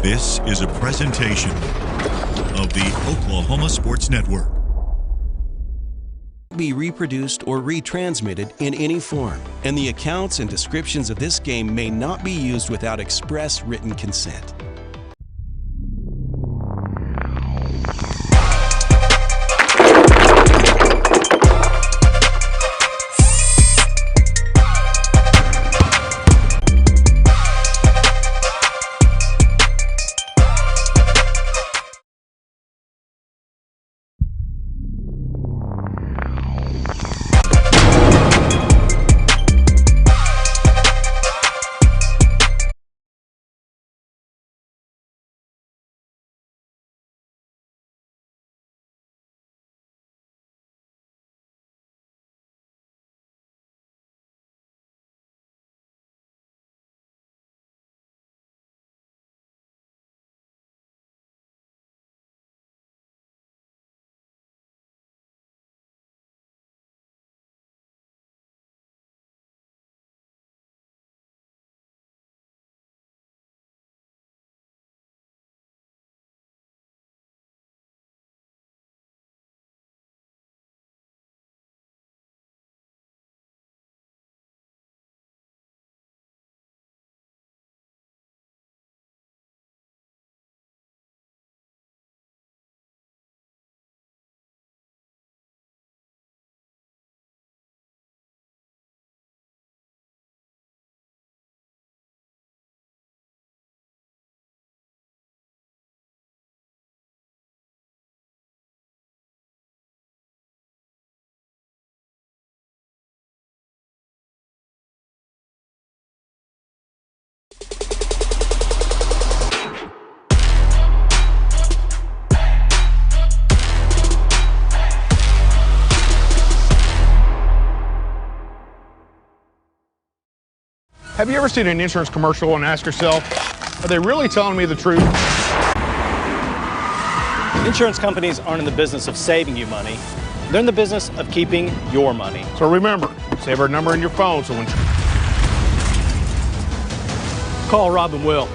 This is a presentation of the Oklahoma Sports Network. Be reproduced or retransmitted in any form, and the accounts and descriptions of this game may not be used without express written consent. Have you ever seen an insurance commercial and ask yourself, are they really telling me the truth? Insurance companies aren't in the business of saving you money. They're in the business of keeping your money. So remember, save our number in your phone so when... Call Rob and Will.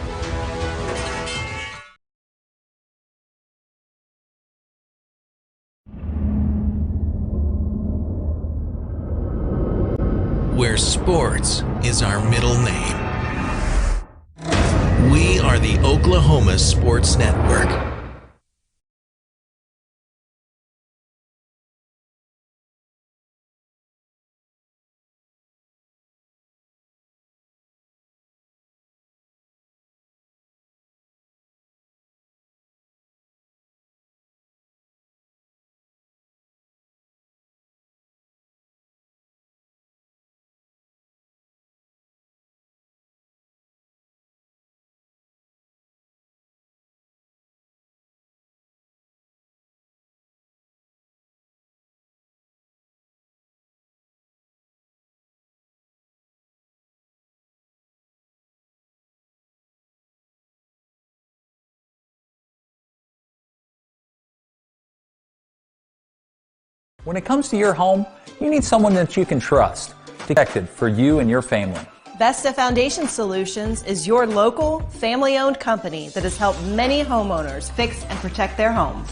Where sports is our middle name. We are the Oklahoma Sports Network. When it comes to your home, you need someone that you can trust, protected for you and your family. Vesta Foundation Solutions is your local, family-owned company that has helped many homeowners fix and protect their homes.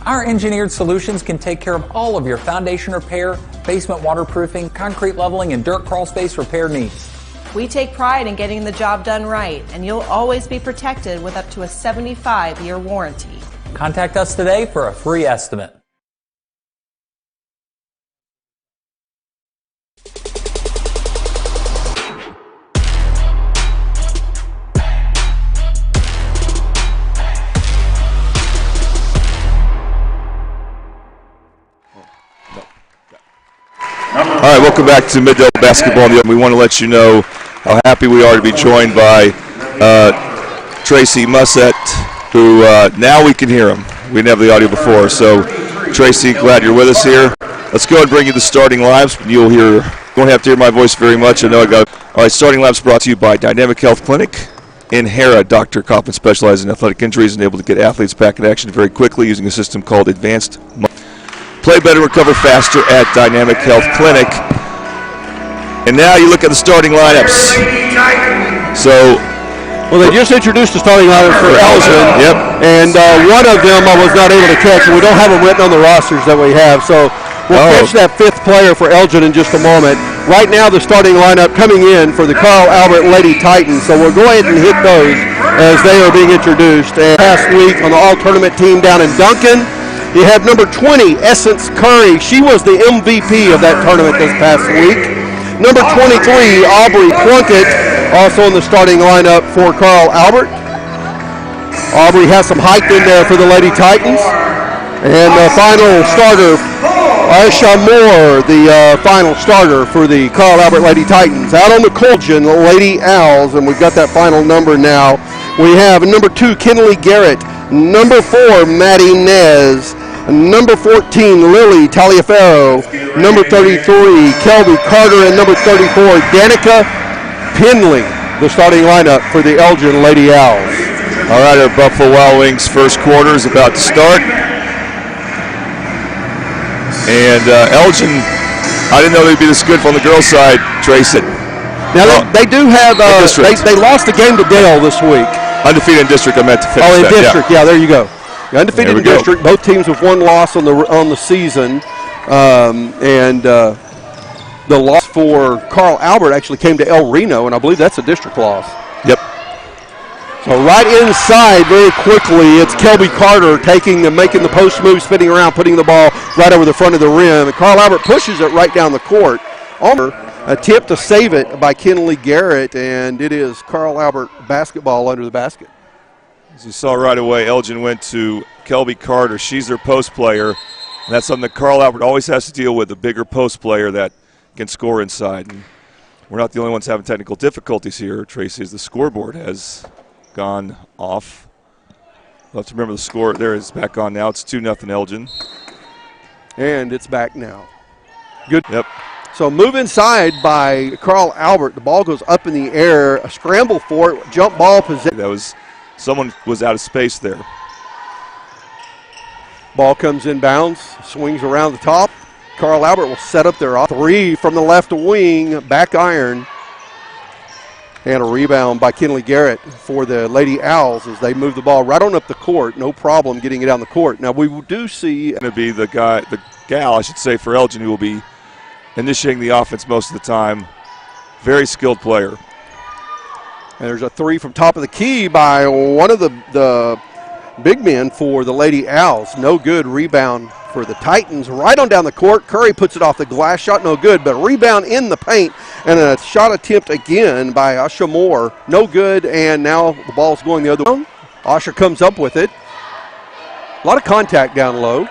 Our engineered solutions can take care of all of your foundation repair, basement waterproofing, concrete leveling, and dirt crawl space repair needs. We take pride in getting the job done right, and you'll always be protected with up to a 75-year warranty. Contact us today for a free estimate. All right, welcome back to Middle Basketball. We want to let you know how happy we are to be joined by Tracy Mussett, who now we can hear him. We didn't have the audio before. So, Tracy, glad you're with us here. Let's go and bring you the starting lives. You won't have to hear my voice very much. I know I got it. All right, starting lives brought to you by Dynamic Health Clinic. In Hera, Dr. Kaufman specializes in athletic injuries and able to get athletes back in action very quickly using a system called Advanced. Play better, recover faster at Dynamic Health Clinic. And now you look at the starting lineups. So Well, they just introduced the starting lineup for Elgin. Yep. And one of them I was not able to catch, and we don't have them written on the rosters that we have. So we'll catch that fifth player for Elgin in just a moment. Right now, the starting lineup coming in for the Carl Albert Lady Titans. So we'll go ahead and hit those as they are being introduced. And last week on the all-tournament team down in Duncan, you have number 20, Essence Curry. She was the MVP of that tournament this past week. Number 23, Aubrey Plunkett, also in the starting lineup for Carl Albert. Aubrey has some height in there for the Lady Titans. And the final starter, Aisha Moore, the final starter for the Carl Albert Lady Titans. Out on the Colgin, the Lady Owls, and we've got that final number now. We have number 2, Kinley Garrett. Number 4, Maddie Nez. Number 14, Lily Taliaferro. Number 33, Kelby Carter. And number 34, Danica Penley, the starting lineup for the Elgin Lady Owls. All right, our Buffalo Wild Wings first quarter is about to start. And Elgin, I didn't know they'd be this good on the girls' side, Tracy. Now, they do have, they lost the game to Dale this week. Undefeated in district, I meant to finish that. Oh, in district, yeah, there you go. Undefeated in district. Both teams with one loss on the season. The loss for Carl Albert actually came to El Reno, and I believe that's a district loss. Yep. So right inside very quickly, it's Kelby Carter making the post move, spinning around, putting the ball right over the front of the rim. And Carl Albert pushes it right down the court. Attempt to save it by Kinley Garrett, and it is Carl Albert basketball under the basket. As you saw right away, Elgin went to Kelby Carter. She's their post player. And that's something that Carl Albert always has to deal with, a bigger post player that can score inside. And we're not the only ones having technical difficulties here, Tracy, as the scoreboard has gone off. We'll have to remember the score. There, it's back on now. It's 2-0 Elgin. And it's back now. Good. Yep. So move inside by Carl Albert. The ball goes up in the air. A scramble for it. Jump ball possession. Someone was out of space there. Ball comes in bounds, swings around the top. Carl Albert will set up their three from the left wing, back iron. And a rebound by Kinley Garrett for the Lady Owls as they move the ball right on up the court. No problem getting it down the court. Now we do see going to be the gal, I should say, for Elgin, who will be initiating the offense most of the time. Very skilled player. And there's a three from top of the key by one of the big men for the Lady Owls. No good. Rebound for the Titans right on down the court. Curry puts it off the glass. Shot no good, but rebound in the paint. And a shot attempt again by Asha Moore. No good, and now the ball's going the other way. Asha comes up with it. A lot of contact down low.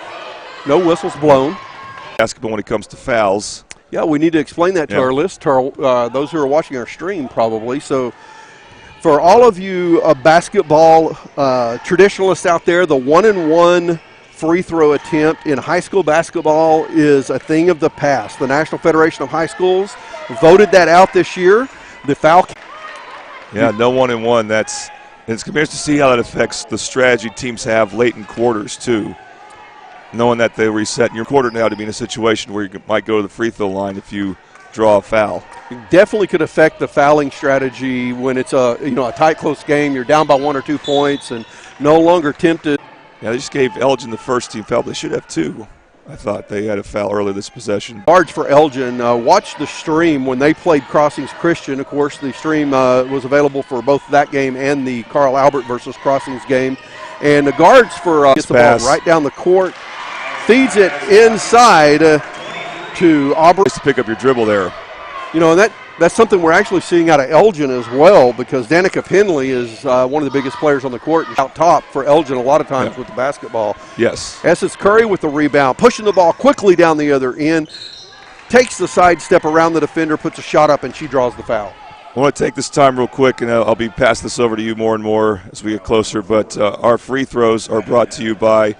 No whistles blown. Basketball when it comes to fouls. Yeah, we need to explain that to our list, to those who are watching our stream probably. So for all of you basketball traditionalists out there, the 1-and-1 free throw attempt in high school basketball is a thing of the past. The National Federation of High Schools voted that out this year. The foul. Yeah, no 1-and-1. It's curious to see how that affects the strategy teams have late in quarters too. Knowing that they reset in your quarter now to be in a situation where you might go to the free throw line if you draw a foul. It definitely could affect the fouling strategy when it's a tight, close game. You're down by 1 or 2 points and no longer tempted. Yeah, they just gave Elgin the first team foul. They should have 2. I thought they had a foul earlier this possession. Guards for Elgin. Watch the stream when they played Crossings Christian. Of course, the stream was available for both that game and the Carl Albert versus Crossings game. And the guards for gets the ball right down the court. Feeds it inside to Aubrey. Nice to pick up your dribble there. And that's something we're actually seeing out of Elgin as well, because Danica Penley is one of the biggest players on the court and out top for Elgin a lot of times with the basketball. Yes. Essence Curry with the rebound, pushing the ball quickly down the other end, takes the sidestep around the defender, puts a shot up, and she draws the foul. I want to take this time real quick, and I'll be passing this over to you more and more as we get closer, but our free throws are brought to you by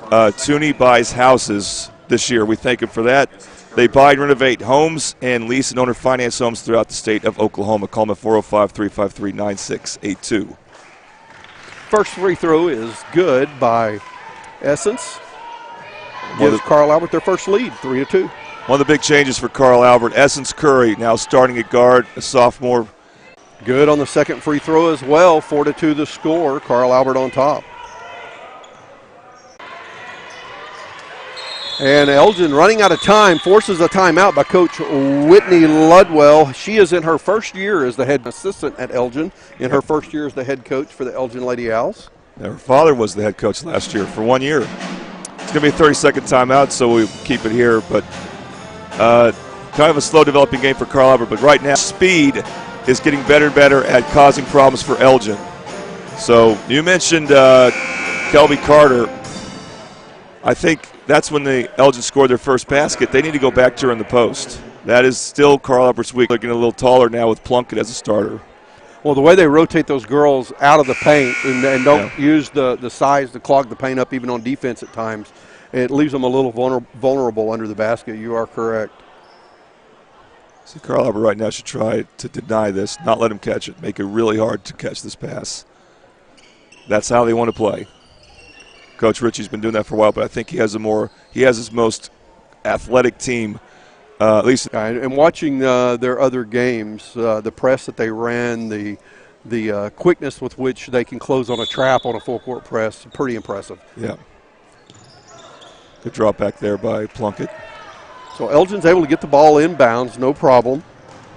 Tooney Buys Houses this year. We thank them for that. They buy and renovate homes and lease and owner finance homes throughout the state of Oklahoma. Call them at 405-353-9682. First free throw is good by Essence. Gives Carl Albert their first lead, 3-2. One of the big changes for Carl Albert, Essence Curry now starting at guard, a sophomore. Good on the second free throw as well. 4-2 the score. Carl Albert on top. And Elgin running out of time, forces a timeout by Coach Whitney Ludwell. She is in her first year as the head assistant at Elgin, in her first year as the head coach for the Elgin Lady Owls. Yeah, her father was the head coach last year for 1 year. It's going to be a 30-second timeout, so we keep it here. But kind of a slow developing game for Carl Albert. But right now, speed is getting better and better at causing problems for Elgin. So you mentioned Kelby Carter. I think that's when the Elgin scored their first basket. They need to go back to her in the post. That is still Carl Albert's weak. They're getting a little taller now with Plunkett as a starter. Well, the way they rotate those girls out of the paint and don't use the size to clog the paint up even on defense at times, it leaves them a little vulnerable under the basket. You are correct. So Carl Albert right now should try to deny this, not let him catch it, make it really hard to catch this pass. That's how they want to play. Coach Ritchie's been doing that for a while, but I think he has his most athletic team, at least. And watching their other games, the press that they ran, the quickness with which they can close on a trap on a full court press, pretty impressive. Yeah. Good drop back there by Plunkett. So Elgin's able to get the ball inbounds, no problem.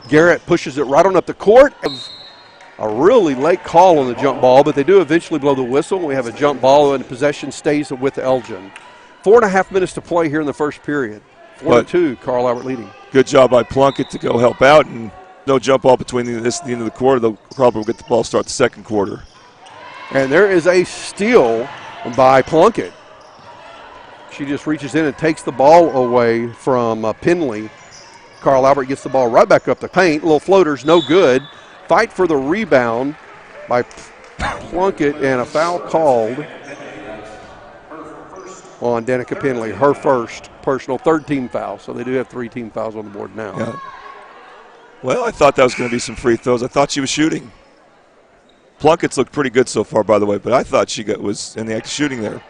Garrett pushes it right on up the court. A really late call on the jump ball, but they do eventually blow the whistle. We have a jump ball, and possession stays with Elgin. 4.5 minutes to play here in the first period. 4-2, Carl Albert leading. Good job by Plunkett to go help out, and no jump ball between this and the end of the quarter. They'll probably get the ball start the second quarter. And there is a steal by Plunkett. She just reaches in and takes the ball away from Penley. Carl Albert gets the ball right back up the paint. Little floaters, no good. Fight for the rebound by Plunkett, and a foul called on Danica Penley, her first personal third team foul. So they do have 3 team fouls on the board now. Yeah. Well, I thought that was going to be some free throws. I thought she was shooting. Plunkett's looked pretty good so far, by the way, but I thought she was in the act of shooting there.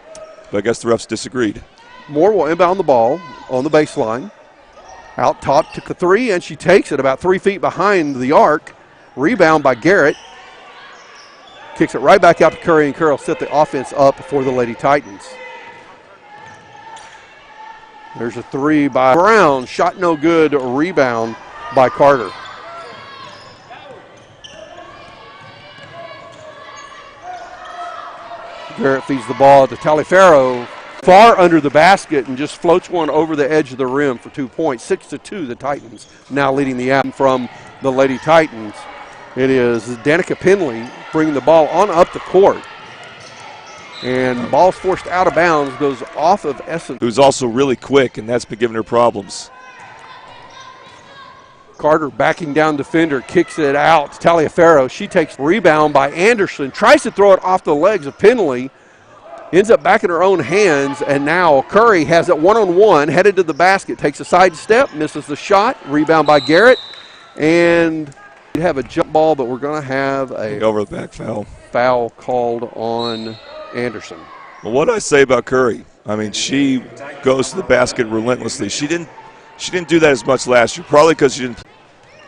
But I guess the refs disagreed. Moore will inbound the ball on the baseline. Out top, took the three, and she takes it about 3 feet behind the arc. Rebound by Garrett. Kicks it right back out to Curry, and Curry will set the offense up for the Lady Titans. There's a three by Brown. Shot no good. Rebound by Carter. Garrett feeds the ball to Taliaferro. Far under the basket and just floats one over the edge of the rim for 2 points. 6-2, the Titans now leading the app from the Lady Titans. It is Danica Penley bringing the ball on up the court. And ball's forced out of bounds, goes off of Essen. Who's also really quick, and that's been giving her problems. Carter backing down defender, kicks it out to Taliaferro. She takes rebound by Anderson, tries to throw it off the legs of Penley. Ends up back in her own hands, and now Curry has it one-on-one, headed to the basket, takes a side step, misses the shot, rebound by Garrett, and we have a jump ball, but we're going to have a over the back foul called on Anderson. Well, what did I say about Curry? I mean, she goes to the basket relentlessly. She didn't do that as much last year, probably because she didn't.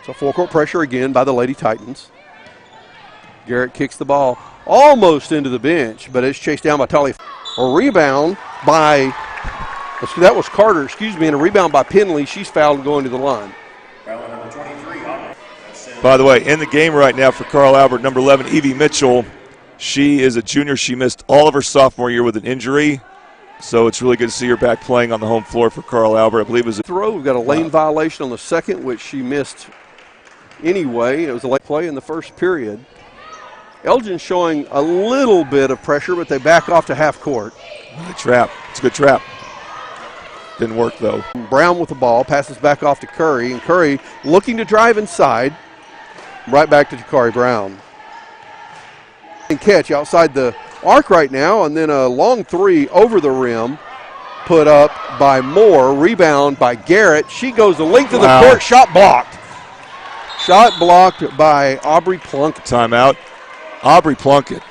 So full court pressure again by the Lady Titans. Garrett kicks the ball almost into the bench, but it's chased down by Tully. A rebound by, that was Carter, and a rebound by Penley. She's fouled and going to the line. By the way, in the game right now for Carl Albert, number 11, Evie Mitchell. She is a junior. She missed all of her sophomore year with an injury, so it's really good to see her back playing on the home floor for Carl Albert. I believe it was a throw. We've got a lane violation on the second, which she missed anyway. It was a late play in the first period. Elgin showing a little bit of pressure, but they back off to half court. Good trap. It's a good trap. Didn't work, though. Brown with the ball, passes back off to Curry, and Curry looking to drive inside. Right back to Jakari Brown. And catch outside the arc right now, and then a long three over the rim put up by Moore. Rebound by Garrett. She goes the length of the court. Shot blocked. Shot blocked by Aubrey Plunkett. Timeout. Aubrey Plunkett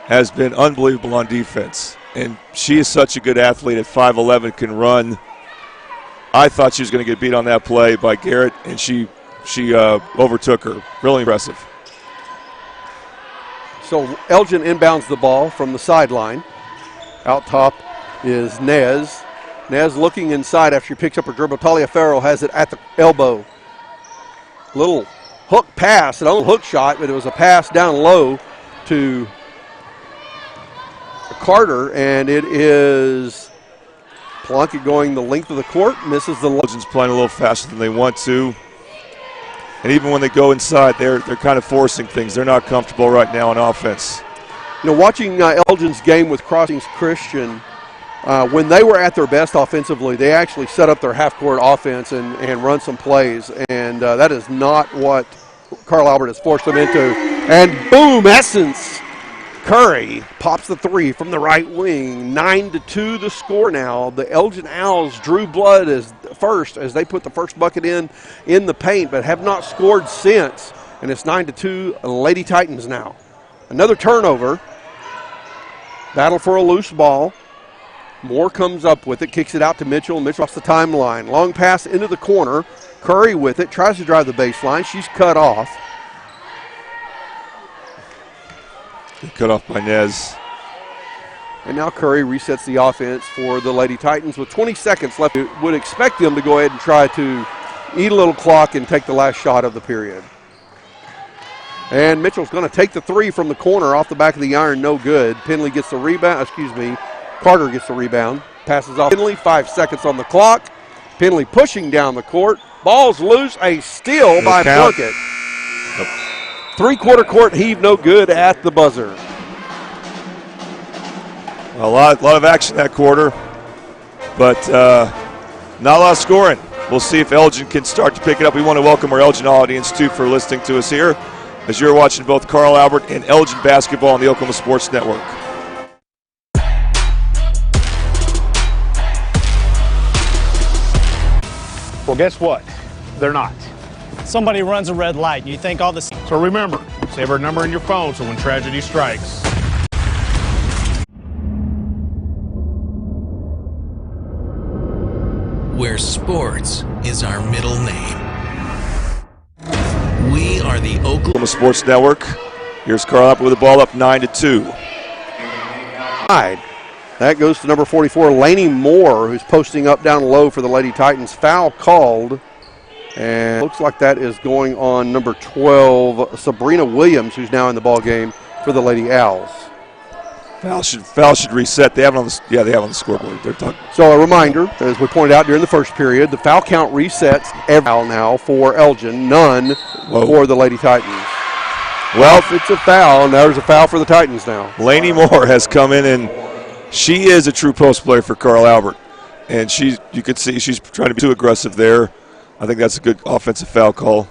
has been unbelievable on defense, and she is such a good athlete at 5'11", can run. I thought she was going to get beat on that play by Garrett, and she overtook her. Really impressive. So Elgin inbounds the ball from the sideline. Out top is Nez. Nez looking inside after she picks up her dribble. Taliaferro has it at the elbow. Little hook pass, an old hook shot, but it was a pass down low to Carter, and it is Plunkett going the length of the court, misses the Elgin's playing a little faster than they want to. And even when they go inside, they're kind of forcing things. They're not comfortable right now on offense. You know, watching Elgin's game with Crossings Christian, when they were at their best offensively, they actually set up their half-court offense and run some plays, and that is not what Carl Albert has forced them into. And boom, Essence. Curry pops the three from the right wing. 9-2 the score now. The Elgin Owls drew blood as they put the first bucket in the paint, but have not scored since. And it's 9-2 Lady Titans now. Another turnover. Battle for a loose ball. Moore comes up with it, kicks it out to Mitchell. Mitchell off the timeline. Long pass into the corner. Curry with it, tries to drive the baseline. She's cut off. Cut off by Nez. And now Curry resets the offense for the Lady Titans with 20 seconds left. Would expect them to go ahead and try to eat a little clock and take the last shot of the period. And Mitchell's going to take the three from the corner off the back of the iron, no good. Penley gets the rebound, Carter gets the rebound. Passes off Penley, 5 seconds on the clock. Penley pushing down the court. Ball's loose, a steal by Plunkett. Nope. Three-quarter court heave, no good at the buzzer. A lot of action that quarter, but not a lot of scoring. We'll see if Elgin can start to pick it up. We want to welcome our Elgin audience, too, for listening to us here as you're watching both Carl Albert and Elgin basketball on the Oklahoma Sports Network. Well, guess what? They're not. Somebody runs a red light, and you think all this. So remember, save our number in your phone so when tragedy strikes. Where sports is our middle name. We are the Oklahoma Sports Network. Here's Carl Albert with the ball up 9-2. That goes to number 44, Laney Moore, who's posting up down low for the Lady Titans. Foul called. And looks like that is going on number 12, Sabrina Williams, who's now in the ball game for the Lady Owls. Foul should reset. They have it on the scoreboard. They're talking. So a reminder, as we pointed out during the first period, the foul count resets every foul now for Elgin, none for the Lady Titans. Well, if it's a foul, now there's a foul for the Titans now. Laney Moore has come in, and she is a true post player for Carl Albert. And you could see she's trying to be too aggressive there. I think that's a good offensive foul call.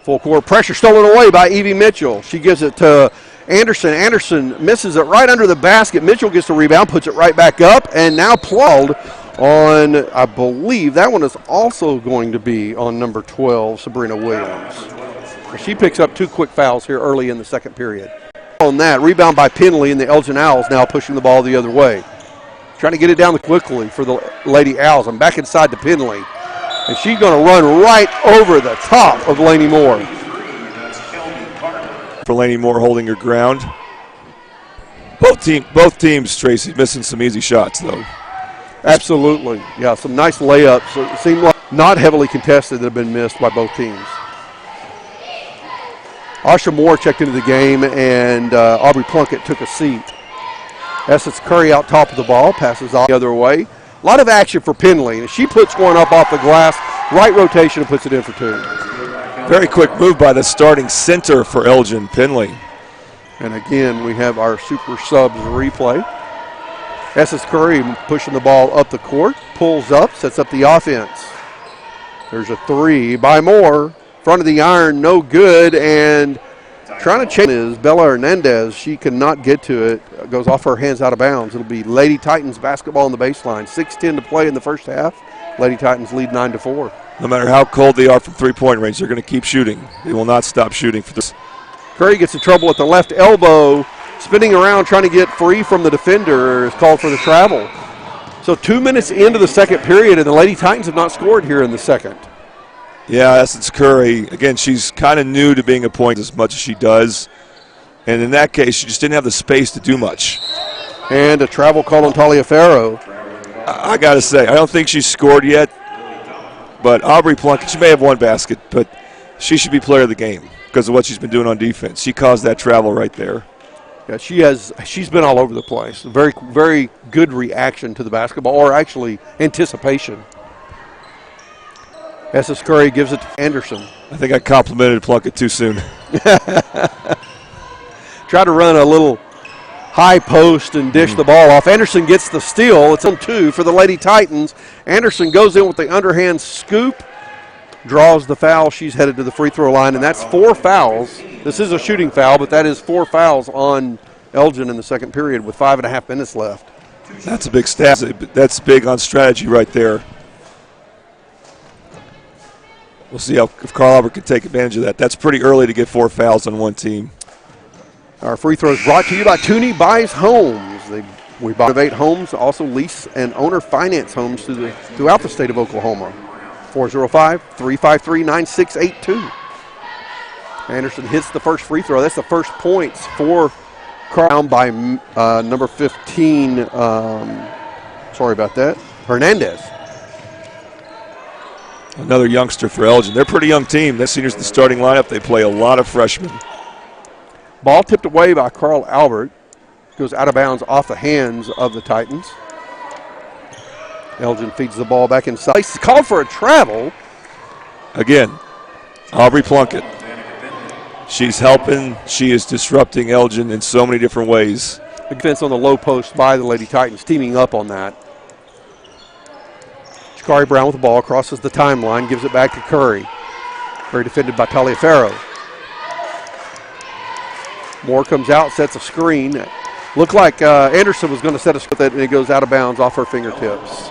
Full court pressure stolen away by Evie Mitchell. She gives it to Anderson. Anderson misses it right under the basket. Mitchell gets the rebound, puts it right back up, and now plowed on, I believe, that one is also going to be on number 12, Sabrina Williams. She picks up two quick fouls here early in the second period. On that, rebound by Penley, and the Elgin Owls now pushing the ball the other way. Trying to get it down quickly for the Lady Owls. I'm back inside to Penley. And she's going to run right over the top of Laney Moore. For Laney Moore holding her ground. Both teams, Tracy, missing some easy shots, though. Absolutely. Yeah, some nice layups. It seemed like not heavily contested that have been missed by both teams. Asha Moore checked into the game, and Aubrey Plunkett took a seat. Essence Curry out top of the ball, passes off the other way. A lot of action for Penley. She puts one up off the glass, right rotation, and puts it in for two. Very quick move by the starting center for Elgin, Penley. And again, we have our super subs replay. Essence Curry pushing the ball up the court, pulls up, sets up the offense. There's a three by Moore. Front of the iron, no good, and trying to change is Bella Hernandez. She cannot get to it. Goes off her hands out of bounds. It'll be Lady Titans basketball on the baseline. 6:10 to play in the first half. Lady Titans lead 9-4. No matter how cold they are from three-point range, they're going to keep shooting. They will not stop shooting for this. Curry gets in trouble at the left elbow, spinning around trying to get free from the defender. Is called for the travel. So 2 minutes into the second period, and the Lady Titans have not scored here in the second. Yeah, Essence Curry. Again, she's kind of new to being a point as much as she does. And in that case, she just didn't have the space to do much. And a travel call on Taliaferro. I got to say, I don't think she's scored yet. But Aubrey Plunkett, she may have one basket, but she should be player of the game because of what she's been doing on defense. She caused that travel right there. Yeah, she's been all over the place. Very, very good reaction to the basketball, or actually anticipation. Essence Curry gives it to Anderson. I think I complimented Plunkett too soon. Try to run a little high post and dish the ball off. Anderson gets the steal. It's on 2 for the Lady Titans. Anderson goes in with the underhand scoop, draws the foul. She's headed to the free throw line, and that's 4 fouls. This is a shooting foul, but that is 4 fouls on Elgin in the second period with 5.5 minutes left. That's a big stat. That's big on strategy right there. We'll see if Carl Albert can take advantage of that. That's pretty early to get 4 fouls on one team. Our free throws brought to you by Tooney Buys Homes. We renovate homes, also lease and owner finance homes throughout the state of Oklahoma. 405-353-9682. Anderson hits the first free throw. That's the first points for Carl by number 15. Sorry about that. Hernandez. Another youngster for Elgin. They're a pretty young team. This senior's the starting lineup. They play a lot of freshmen. Ball tipped away by Carl Albert. Goes out of bounds off the hands of the Titans. Elgin feeds the ball back inside. He's called for a travel. Again, Aubrey Plunkett. She's helping. She is disrupting Elgin in so many different ways. Defense on the low post by the Lady Titans, teaming up on that. Shakari Brown with the ball, crosses the timeline, gives it back to Curry. Curry defended by Taliaferro. Moore comes out, sets a screen. Looked like Anderson was going to set a screen, and it goes out of bounds off her fingertips.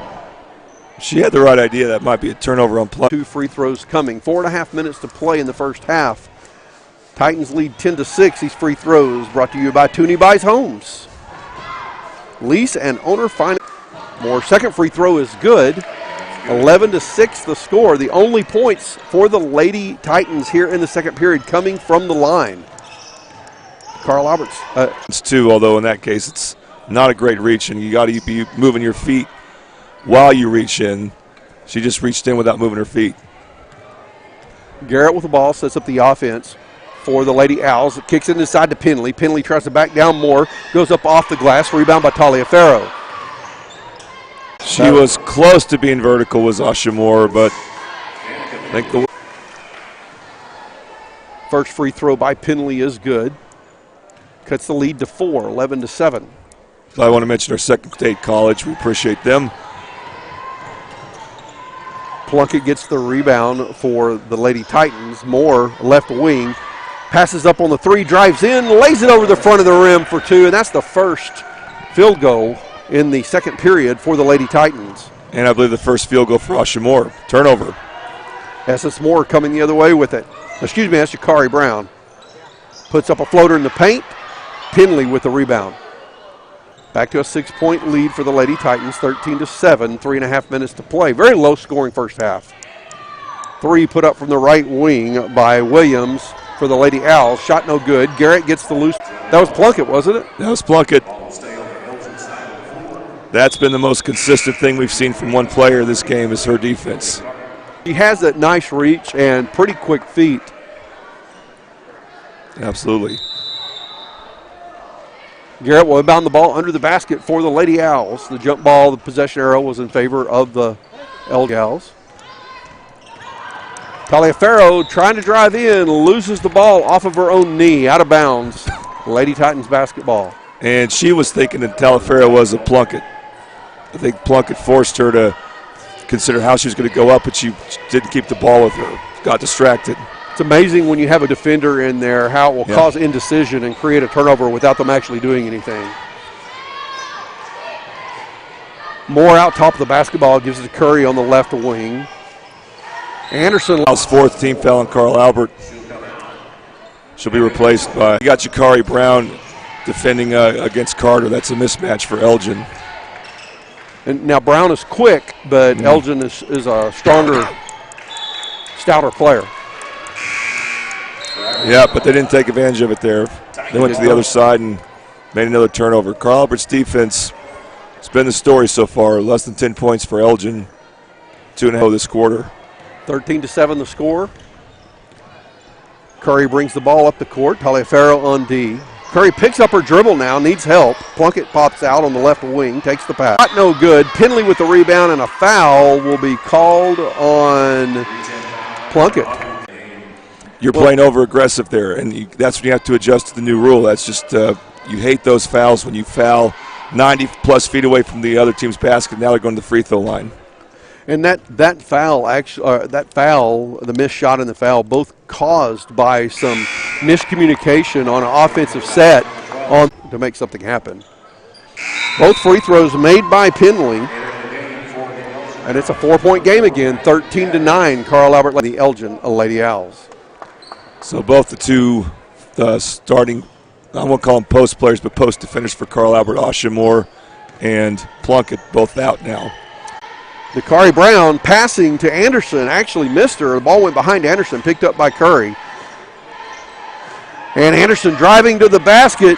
She had the right idea. That might be a turnover on play. 2 free throws coming. 4.5 minutes to play in the first half. Titans lead 10-6. These free throws brought to you by Tooney Buys Homes. Lease and owner finance. Moore second free throw is good. 11-6 the score. The only points for the Lady Titans here in the second period coming from the line. Carl Alberts. It's 2, although in that case it's not a great reach, and you got to be moving your feet while you reach in. She just reached in without moving her feet. Garrett with the ball sets up the offense for the Lady Owls. It kicks it inside to Penley. Penley tries to back down more. Goes up off the glass. Rebound by Taliaferro. She was close to being vertical, was Ashamore, but I think the first free throw by Penley is good. Cuts the lead to 4, 11-7. I want to mention our Second State College. We appreciate them. Plunkett gets the rebound for the Lady Titans. Moore, left wing, passes up on the 3, drives in, lays it over the front of the rim for 2, and that's the first field goal in the second period for the Lady Titans. And I believe the first field goal for Ashamore. Turnover. SS Moore coming the other way with it. Excuse me, that's Shakari Brown. Puts up a floater in the paint. Penley with the rebound. Back to a 6-point lead for the Lady Titans, 13-7, 3.5 minutes to play. Very low scoring first half. 3 put up from the right wing by Williams for the Lady Owls. Shot no good. Garrett gets the loose. That was Plunkett, wasn't it? That was Plunkett. That's been the most consistent thing we've seen from one player this game is her defense. She has that nice reach and pretty quick feet. Absolutely. Garrett will inbound the ball under the basket for the Lady Owls. The jump ball, the possession arrow was in favor of the Elgin Owls. Taliaferro trying to drive in, loses the ball off of her own knee, out of bounds. Lady Titans basketball. And she was thinking that Taliaferro was a Plunkett. I think Plunkett forced her to consider how she was going to go up, but she didn't keep the ball with her. Got distracted. It's amazing when you have a defender in there how it will cause indecision and create a turnover without them actually doing anything. Moore out top of the basketball, gives it to Curry on the left wing. Anderson. Fourth team foul on Carl Albert. She'll be replaced by, you got Shakari Brown defending against Carter. That's a mismatch for Elgin. And now Brown is quick, but Elgin is a stronger stouter player. Yeah, but they didn't take advantage of it there. They went to the other side and made another turnover. Carl Albert's defense has been the story so far. Less than 10 points for Elgin. 2-0 this quarter. 13-7 the score. Curry brings the ball up the court. Taliaferro on D. Curry picks up her dribble now, needs help. Plunkett pops out on the left wing, takes the pass. Not no good. Penley with the rebound, and a foul will be called on Plunkett. You're playing over-aggressive there, and that's when you have to adjust to the new rule. That's just you hate those fouls when you foul 90-plus feet away from the other team's basket. Now they're going to the free throw line. And that foul, actually, the missed shot and the foul, both caused by some miscommunication on an offensive set to make something happen. Both free throws made by Penley, and it's a 4-point game again, 13-9. Carl Albert, the Elgin Lady Owls. So both the two starting, I won't call them post players, but post defenders for Carl Albert, Asha Moore and Plunkett, both out now. Dakari Brown passing to Anderson, actually missed her. The ball went behind Anderson, picked up by Curry. And Anderson driving to the basket.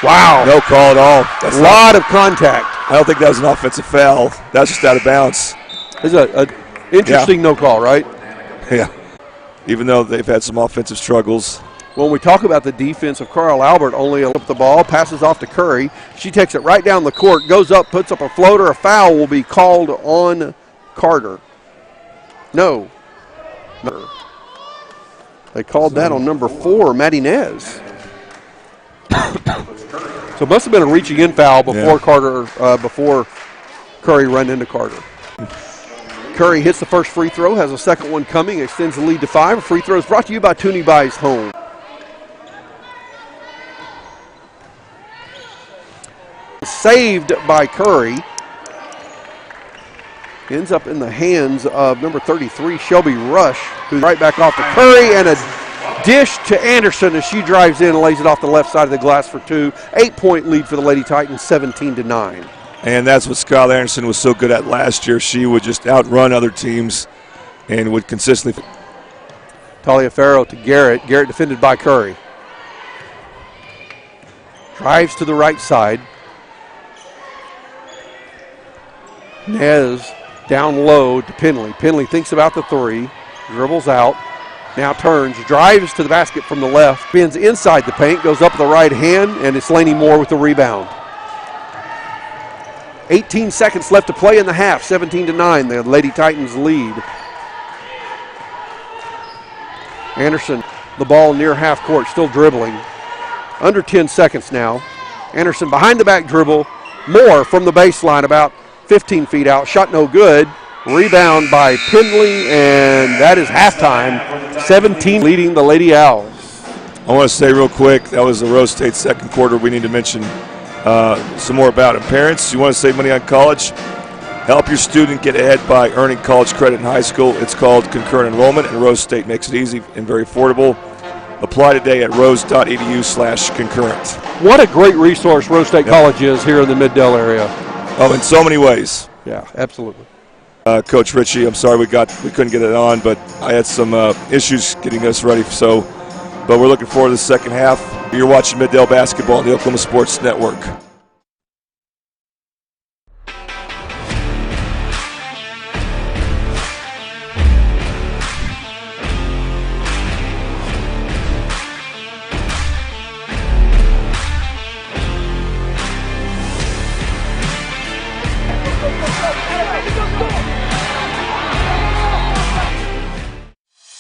Wow. No call at all. That's a lot of contact. I don't think that was an offensive foul. That's just out of bounds. It's an interesting no call, right? Yeah. Even though they've had some offensive struggles. When we talk about the defense of Carl Albert, only up the ball, passes off to Curry. She takes it right down the court, goes up, puts up a floater. A foul will be called on Carter. No. They called that on number 4, Maddie Nez. So it must have been a reaching in foul before before Curry ran into Carter. Curry hits the first free throw, has a second one coming, extends the lead to 5. Free throws brought to you by Toonie Buys Home. Saved by Curry. Ends up in the hands of number 33, Shelby Rush, who's right back off to Curry, and a dish to Anderson as she drives in and lays it off the left side of the glass for 2. 8-point lead for the Lady Titans, 17-9. And that's what Skylar Anderson was so good at last year. She would just outrun other teams and would consistently. Taliaferro to Garrett. Garrett defended by Curry. Drives to the right side. Nez down low to Penley. Penley thinks about the 3, dribbles out, now turns, drives to the basket from the left, spins inside the paint, goes up the right hand, and it's Laney Moore with the rebound. 18 seconds left to play in the half, 17-9, the Lady Titans lead. Anderson, the ball near half court, still dribbling. Under 10 seconds now. Anderson behind the back dribble, Moore from the baseline about 15 feet out, shot no good. Rebound by Penley, and that is halftime. 17 leading the Lady Owls. I want to say real quick, that was the Rose State second quarter. We need to mention some more about it. Parents, you want to save money on college? Help your student get ahead by earning college credit in high school. It's called concurrent enrollment, and Rose State makes it easy and very affordable. Apply today at rose.edu/concurrent. What a great resource Rose State College is here in the Mid-Del area. Oh, in so many ways. Yeah, absolutely. Coach Ritchie, I'm sorry we couldn't get it on, but I had some issues getting us ready. But we're looking forward to the second half. You're watching Mid-Del basketball on the Oklahoma Sports Network.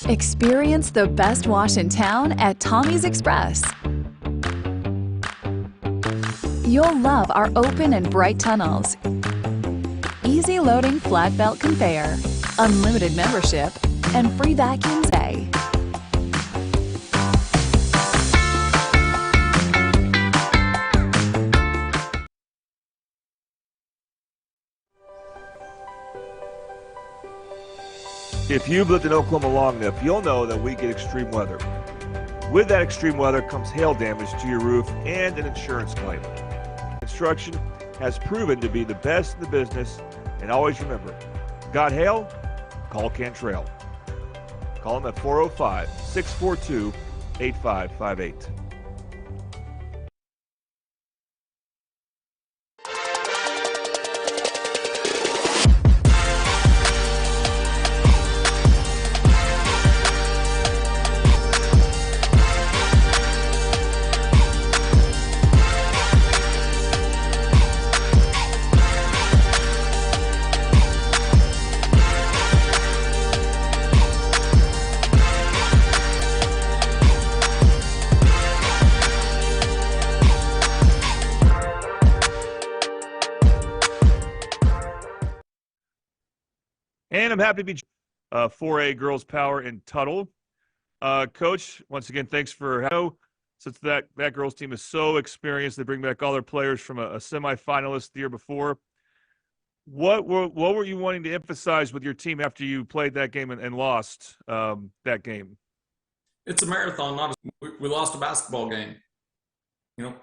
Experience the best wash in town at Tommy's Express. You'll love our open and bright tunnels, easy loading flat belt conveyor, unlimited membership, and free vacuums day. If you've lived in Oklahoma long enough, you'll know that we get extreme weather. With that extreme weather comes hail damage to your roof and an insurance claim. Construction has proven to be the best in the business, and always remember, got hail? call Cantrell. Call them at 405-642-8558. And I'm happy to be 4A Girls Power in Tuttle. Coach, once again, thanks for since that girls team is so experienced, they bring back all their players from a semifinalist the year before. What were you wanting to emphasize with your team after you played that game and lost that game? It's a marathon, we lost a basketball game.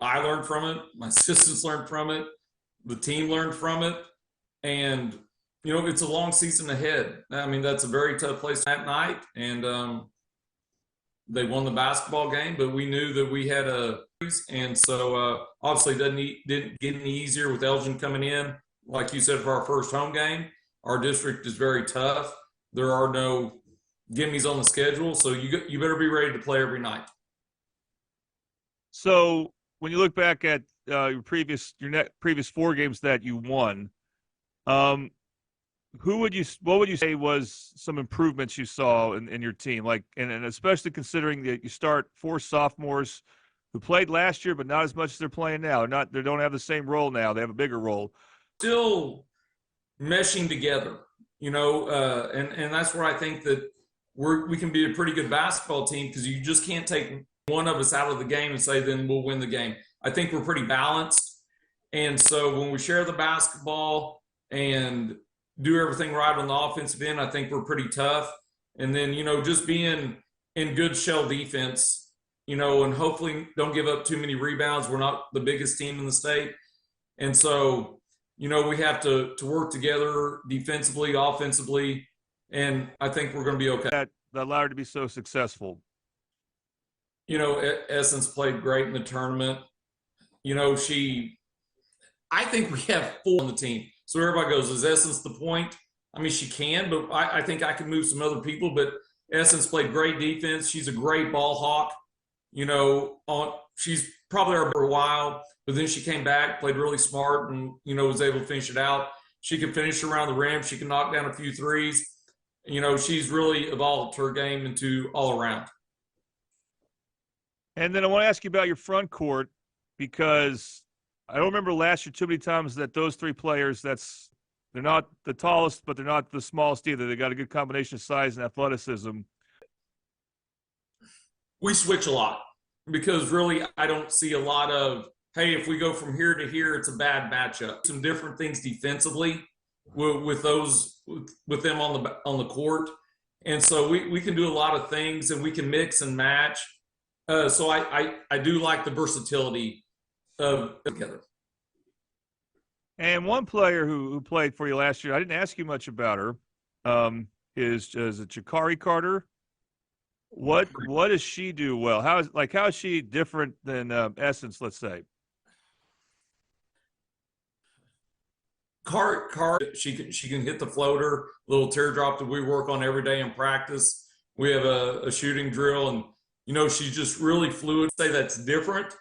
I learned from it. My assistants learned from it. The team learned from it. And it's a long season ahead. I mean, that's a very tough place that night. And they won the basketball game, but we knew that we had and so obviously didn't get any easier with Elgin coming in. Like you said, for our first home game, our district is very tough. There are no gimmies on the schedule, so you better be ready to play every night. So when you look back at your previous 4 games that you won, what would you say was some improvements you saw in your team, and especially considering that you start 4 sophomores who played last year but not as much as they're playing now. They don't have the same role now. They have a bigger role. Still meshing together, and that's where I think that we can be a pretty good basketball team, because you just can't take one of us out of the game and say then we'll win the game. I think we're pretty balanced, and so when we share the basketball and do everything right on the offensive end, I think we're pretty tough. And then, just being in good shell defense, and hopefully don't give up too many rebounds. We're not the biggest team in the state. And so, we have to work together defensively, offensively, and I think we're going to be okay. That allowed her to be so successful. Essence played great in the tournament. I think we have 4 on the team. So everybody goes, is Essence the point? I mean, she can, but I think I can move some other people. But Essence played great defense. She's a great ball hawk. She's probably our for a while, but then she came back, played really smart, and, was able to finish it out. She can finish around the rim. She can knock down a few threes. She's really evolved her game into all around. And then I want to ask you about your front court, because I don't remember last year too many times that those 3 players, they're not the tallest, but they're not the smallest either. They got a good combination of size and athleticism. We switch a lot, because really I don't see a lot of, hey, if we go from here to here, it's a bad matchup. Some different things defensively with them on the court. And so we can do a lot of things, and we can mix and match. So I do like the versatility together. And one player who played for you last year, I didn't ask you much about her, is it Jakari Carter? What does she do well? How is she different than Essence, let's say? She can hit the floater, little teardrop that we work on every day in practice. We have a shooting drill, and she's just really fluid. Say that's different.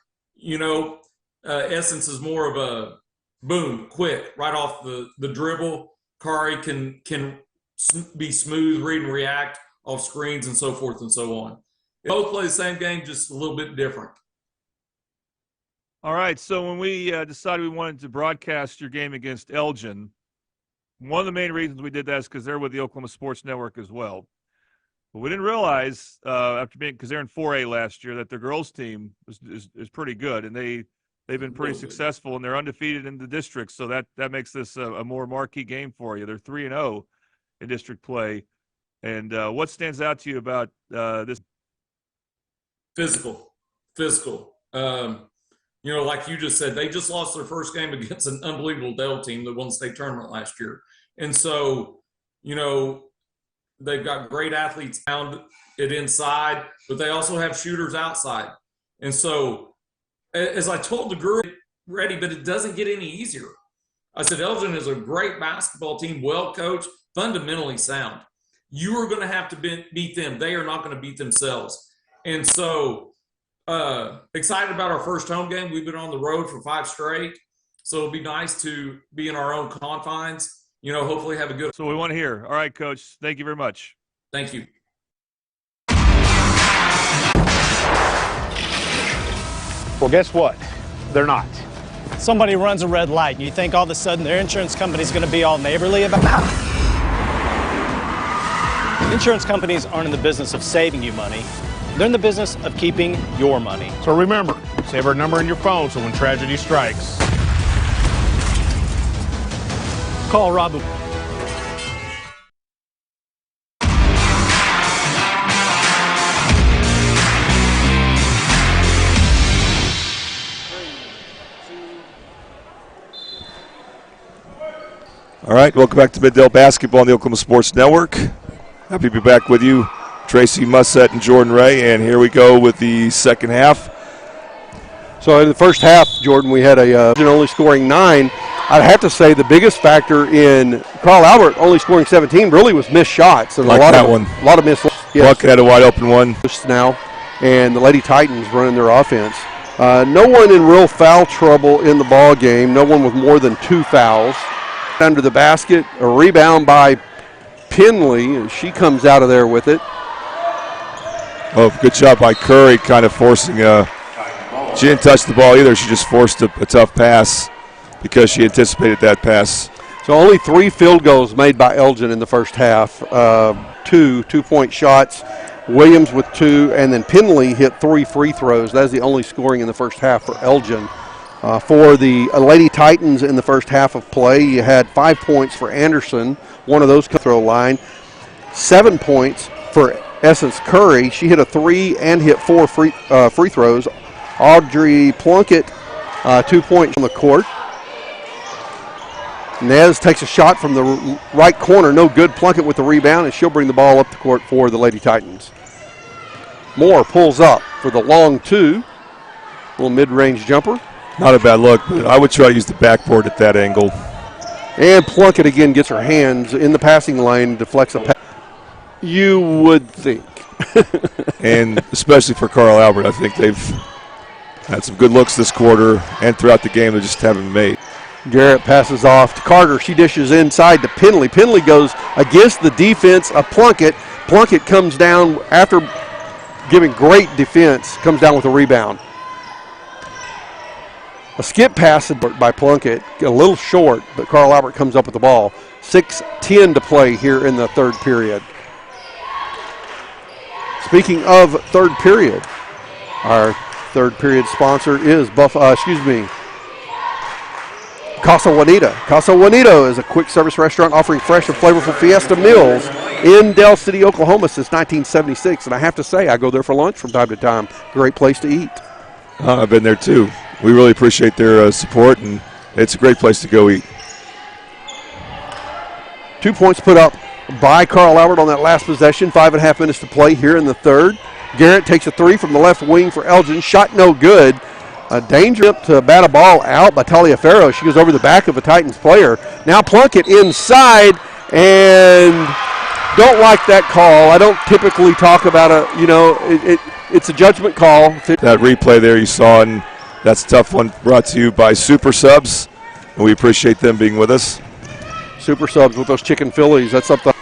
Essence is more of a boom, quick, right off the dribble. Kari can be smooth, read and react off screens and so forth and so on. Both play the same game, just a little bit different. All right, so when we decided we wanted to broadcast your game against Elgin, one of the main reasons we did that is because they're with the Oklahoma Sports Network as well. But we didn't realize because they're in 4A last year, that their girls team is pretty good, and they've been pretty successful, and they're undefeated in the district. So that makes this a more marquee game for you. They're 3-0 in district play. And what stands out to you about this? Physical. Like you just said, they just lost their first game against an unbelievable Dell team that won the state tournament last year. And so, They've got great athletes found it inside, but they also have shooters outside. And so, as I told the girl, ready, but it doesn't get any easier. I said, Elgin is a great basketball team, well coached, fundamentally sound. You are going to have to beat them. They are not going to beat themselves. And so, excited about our first home game. We've been on the road for 5 straight. So it'll be nice to be in our own confines, hopefully have a good. So we want to hear. All right, Coach. Thank you very much. Thank you. Well, guess what? They're not. Somebody runs a red light, and you think all of a sudden their insurance company's going to be all neighborly about it. Insurance companies aren't in the business of saving you money. They're in the business of keeping your money. So remember, save our number in your phone so when tragedy strikes. Call Rob. All right, welcome back to Middale Basketball on the Oklahoma Sports Network. Happy to be back with you, Tracy Mussett and Jordan Ray, and here we go with the second half. So in the first half, Jordan, we had only scoring 9. I'd have to say the biggest factor in Carl Albert only scoring 17 really was missed shots. And like a lot that of, one. A lot of missed. Yes. Buck had a wide open one. Now, and the Lady Titans running their offense. No one in real foul trouble in the ball game. No one with more than 2 fouls. Under the basket, a rebound by Pinley, and she comes out of there with it. Oh, good job by Curry, kind of forcing she didn't touch the ball either. She just forced a tough pass because she anticipated that pass. So only 3 field goals made by Elgin in the first half. 2 2-point shots. Williams with 2, and then Pinley hit 3 free throws. That's the only scoring in the first half for Elgin. For the Lady Titans in the first half of play, you had 5 points for Anderson, one of those throw line. 7 points for Essence Curry. She hit a 3 and hit 4 free throws. Audrey Plunkett, 2 points on the court. Nez takes a shot from the right corner, no good. Plunkett with the rebound, and she'll bring the ball up the court for the Lady Titans. Moore pulls up for the long 2. Little mid-range jumper. Not a bad look, but I would try to use the backboard at that angle. And Plunkett again gets her hands in the passing lane, deflects a pass. You would think. And especially for Carl Albert, I think they've had some good looks this quarter and throughout the game. They just haven't been made. Garrett passes off to Carter. She dishes inside to Pinley. Pinley goes against the defense of Plunkett. Plunkett comes down after giving great defense, comes down with a rebound. A skip pass by Plunkett, a little short, but Carl Albert comes up with the ball. 6:10 to play here in the third period. Speaking of third period, our third period sponsor is Casa Juanita. Casa Juanita is a quick service restaurant offering fresh and flavorful fiesta meals in Del City, Oklahoma since 1976. And I have to say, I go there for lunch from time to time. Great place to eat. I've been there too. We really appreciate their support, and it's a great place to go eat. 2 points put up by Carl Albert on that last possession. 5.5 minutes to play here in the third. Garrett takes a 3 from the left wing for Elgin. Shot no good. A danger to bat a ball out by Taliaferro. She goes over the back of a Titans player. Now Plunkett inside, and don't like that call. I don't typically talk about it's a judgment call. That replay there you saw, and that's a tough one, brought to you by Super Subs, and we appreciate them being with us. Super Subs with those chicken Phillies. That's up the.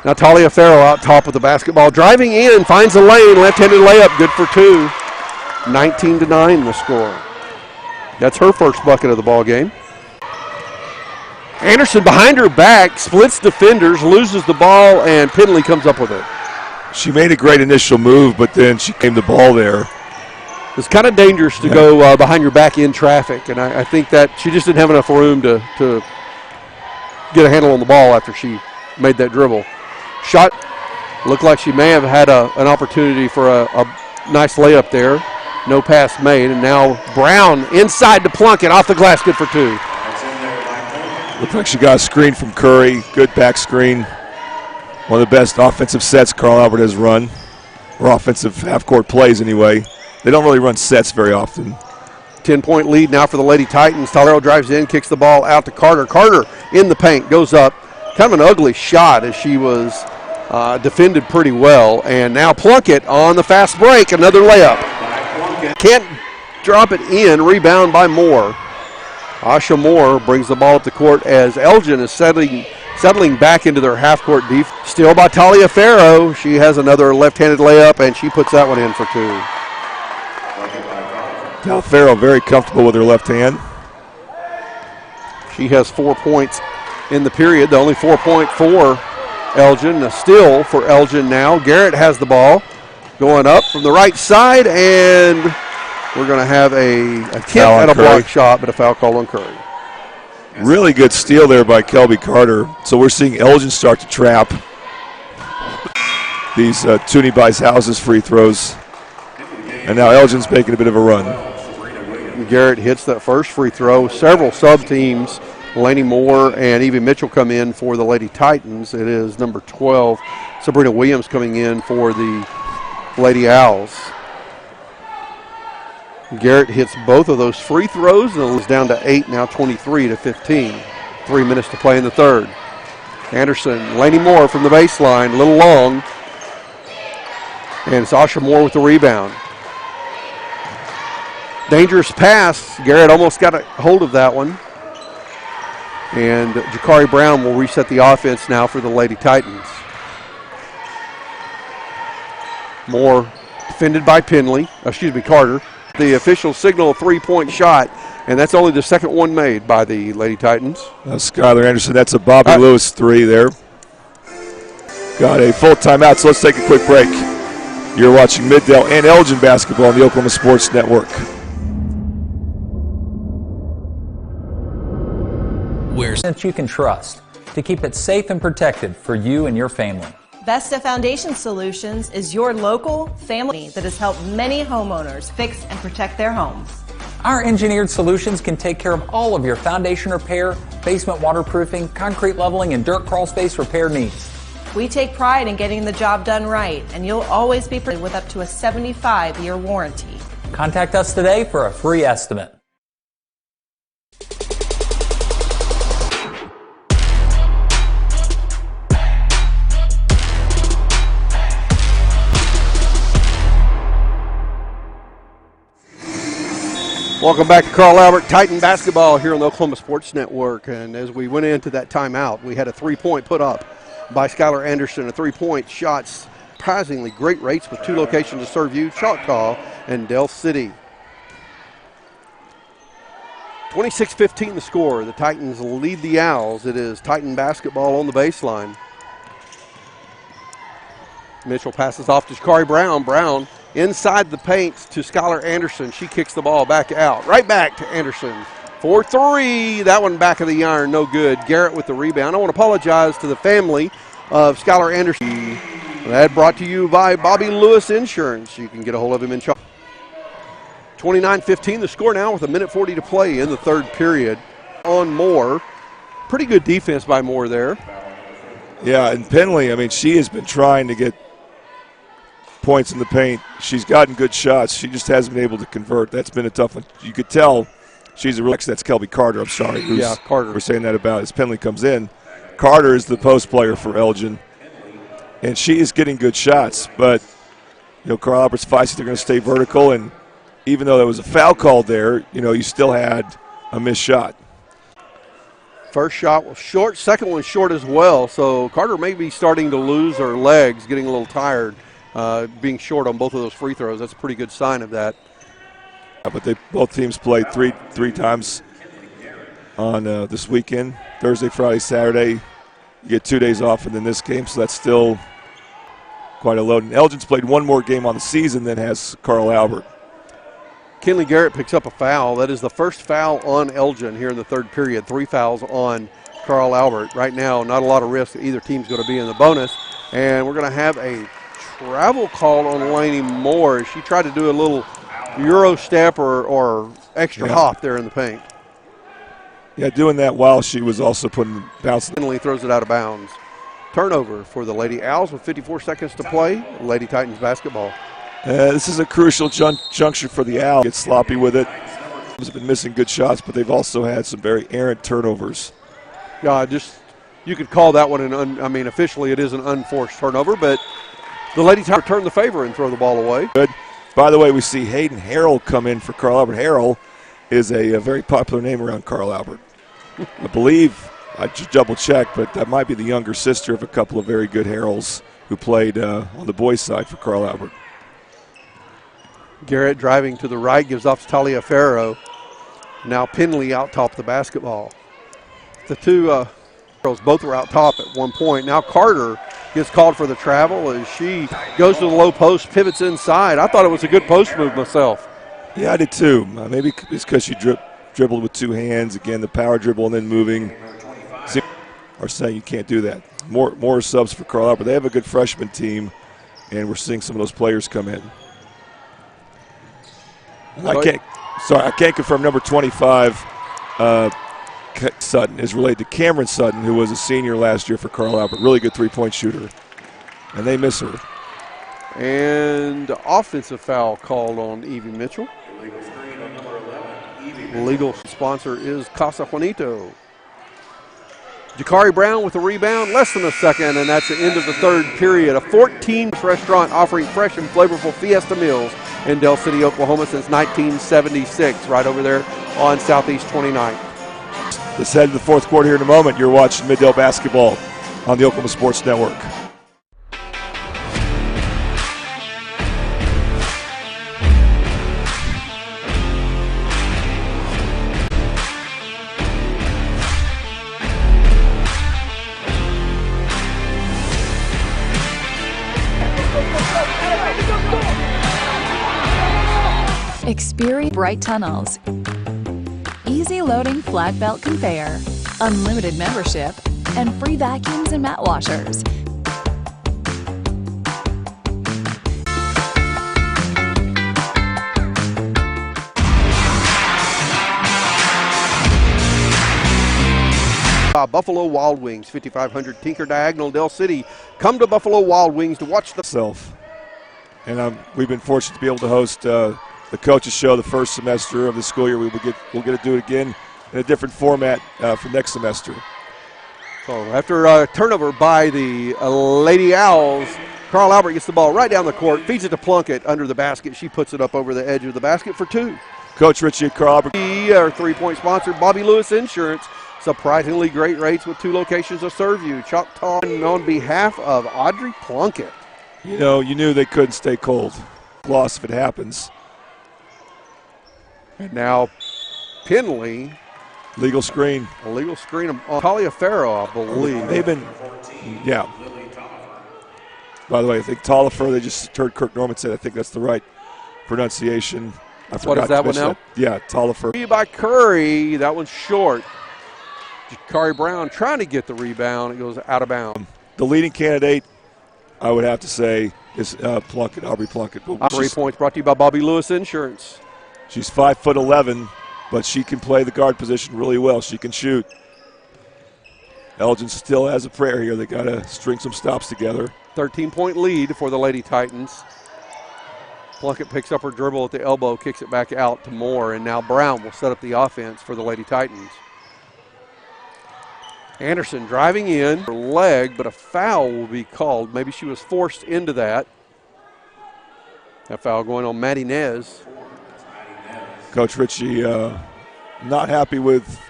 Now Taliaferro out top of the basketball. Driving in, finds a lane, left-handed layup, good for 2. 19-9 the score. That's her first bucket of the ball game. Anderson behind her back, splits defenders, loses the ball, and Pinley comes up with it. She made a great initial move, but then she came the ball there. It's kind of dangerous to go behind your back in traffic, and I think that she just didn't have enough room to get a handle on the ball after she made that dribble. Shot looked like she may have had an opportunity for a nice layup there. No pass made, and now Brown inside to Plunkett, off the glass, good for 2. Looked like she got a screen from Curry, good back screen. One of the best offensive sets Carl Albert has run, or offensive half-court plays anyway. They don't really run sets very often. 10-point lead now for the Lady Titans. Tolero drives in, kicks the ball out to Carter. Carter in the paint, goes up. Kind of an ugly shot as she was defended pretty well. And now Plunkett on the fast break, another layup. Can't drop it in, rebound by Moore. Asha Moore brings the ball up the court as Elgin is settling back into their half-court defense. Still by Talia Farrow. She has another left-handed layup, and she puts that one in for 2. Tal Farrow very comfortable with her left hand. She has 4 points in the period, the only 4-point for Elgin. A steal for Elgin now. Garrett has the ball going up from the right side, and we're going to have a attempt at a block shot, but a foul call on Curry. Really good steal there by Kelby Carter. So we're seeing Elgin start to trap these Toonie buys houses free throws. And now Elgin's making a bit of a run. Garrett hits that first free throw. Several sub-teams, Laney Moore and Evie Mitchell, come in for the Lady Titans. It is number 12, Sabrina Williams, coming in for the Lady Owls. Garrett hits both of those free throws, and it's down to 8, now 23-15. 3 minutes to play in the third. Anderson, Laney Moore from the baseline, a little long. And it's Asha Moore with the rebound. Dangerous pass. Garrett almost got a hold of that one. And Jakari Brown will reset the offense now for the Lady Titans. Moore defended by Carter. The official signal, 3-point shot, and that's only the second one made by the Lady Titans. Skylar Anderson, that's a Bobby Lewis 3 there. Got a full timeout, so let's take a quick break. You're watching Middale and Elgin basketball on the Oklahoma Sports Network. That you can trust to keep it safe and protected for you and your family. Vesta Foundation Solutions is your local family that has helped many homeowners fix and protect their homes. Our engineered solutions can take care of all of your foundation repair, basement waterproofing, concrete leveling, and dirt crawl space repair needs. We take pride in getting the job done right, and you'll always be protected with up to a 75-year warranty. Contact us today for a free estimate. Welcome back to Carl Albert Titan basketball here on the Oklahoma Sports Network. And as we went into that timeout, we had a 3-point put up by Skylar Anderson, a 3-point shot, surprisingly great rates with 2 locations to serve you, Choctaw and Del City. 26-15 the score. The Titans lead the Owls. It is Titan basketball on the baseline. Mitchell passes off to Jakari Brown. Brown inside the paint to Skylar Anderson. She kicks the ball back out. Right back to Anderson for 3. That one back of the iron, no good. Garrett with the rebound. I want to apologize to the family of Skylar Anderson. That brought to you by Bobby Lewis Insurance. You can get a hold of him in charge. 29-15 the score now with 1:40 to play in the third period. On Moore. Pretty good defense by Moore there. Yeah, and Penley, I mean, she has been trying to get points in the paint. She's gotten good shots. She just hasn't been able to convert. That's been a tough one. You could tell she's a real. That's Kelby Carter. I'm sorry. Carter. We're saying that about as Penley comes in. Carter is the post player for Elgin, and she is getting good shots. But you know, Carl Albert's feisty. They're going to stay vertical, and even though there was a foul called there, you know, you still had a missed shot. First shot was short. Second one short as well. So Carter may be starting to lose her legs, getting a little tired. Being short on both of those free throws, that's a pretty good sign of that. But both teams played three times on this weekend, Thursday, Friday, Saturday. You get 2 days off, and then this game, so that's still quite a load. And Elgin's played one more game on the season than has Carl Albert. Kinley Garrett picks up a foul. That is the first foul on Elgin here in the third period. 3 fouls on Carl Albert. Right now, not a lot of risk that either team's going to be in the bonus. And we're going to have a travel call on Laney Moore. She tried to do a little Euro step or extra hop there in the paint. Yeah, doing that while she was also bouncing. Finally throws it out of bounds. Turnover for the Lady Owls with 54 seconds to play. Lady Titans basketball. This is a crucial juncture for the Owls. Get sloppy with it. They've been missing good shots, but they've also had some very errant turnovers. Yeah, you could call that one officially it is an unforced turnover, but the Lady Titans return the favor and throw the ball away. Good. By the way, we see Hayden Harrell come in for Carl Albert. Harrell is a very popular name around Carl Albert. I believe, I just double-checked, but that might be the younger sister of a couple of very good Harrells who played on the boys' side for Carl Albert. Garrett driving to the right, gives off to Talia Farrow. Now Penley out top the basketball. The two girls both were out top at one point. Now Carter gets called for the travel as she goes to the low post, pivots inside. I thought it was a good post move myself. Yeah, I did too. Maybe it's because she dribbled with two hands. Again, the power dribble and then moving. Are saying you can't do that. More subs for Carl Albert. They have a good freshman team, and we're seeing some of those players come in. I can't confirm number 25, Sutton, is related to Cameron Sutton, who was a senior last year for Carl Albert. Really good three-point shooter. And they miss her. And offensive foul called on Evie Mitchell. Legal sponsor is Casa Juanito. Jakari Brown with a rebound, less than a second, and that's the end of the third period. A 14th restaurant offering fresh and flavorful Fiesta meals in Del City, Oklahoma since 1976, right over there on Southeast 29th. Let's head to the fourth quarter here in a moment. You're watching Middale Basketball on the Oklahoma Sports Network. Experience bright tunnels, easy loading flat belt conveyor, unlimited membership, and free vacuums and mat washers. Buffalo Wild Wings, 5500 Tinker Diagonal, Del City. Come to Buffalo Wild Wings to watch the self. And we've been fortunate to be able to host the coaches show the first semester of the school year. We'll get to do it again in a different format for next semester. So after a turnover by the Lady Owls, Carl Albert gets the ball right down the court, feeds it to Plunkett under the basket. She puts it up over the edge of the basket for two. Coach Ritchie at Carl Albert. Our three-point sponsor, Bobby Lewis Insurance. Surprisingly great rates with two locations to serve you. Choctaw on behalf of Audrey Plunkett. You know, you knew they couldn't stay cold. Loss if it happens. And now Penley. Legal screen. A legal screen on Talia Farrow, I believe. They've been, yeah. By the way, I think Talifer, they just heard Kirk Norman say, I think that's the right pronunciation. What is that one now? Yeah, Talifer. By Curry, that one's short. Jakari Brown trying to get the rebound. It goes out of bounds. The leading candidate, I would have to say, is Plunkett, Aubrey Plunkett. 3 points brought to you by Bobby Lewis Insurance. She's 5'11", but she can play the guard position really well. She can shoot. Elgin still has a prayer here. They got to string some stops together. 13-point lead for the Lady Titans. Plunkett picks up her dribble at the elbow, kicks it back out to Moore, and now Brown will set up the offense for the Lady Titans. Anderson driving in, her leg, but a foul will be called. Maybe she was forced into that. That foul going on Maddie Nez. Coach Ritchie not happy with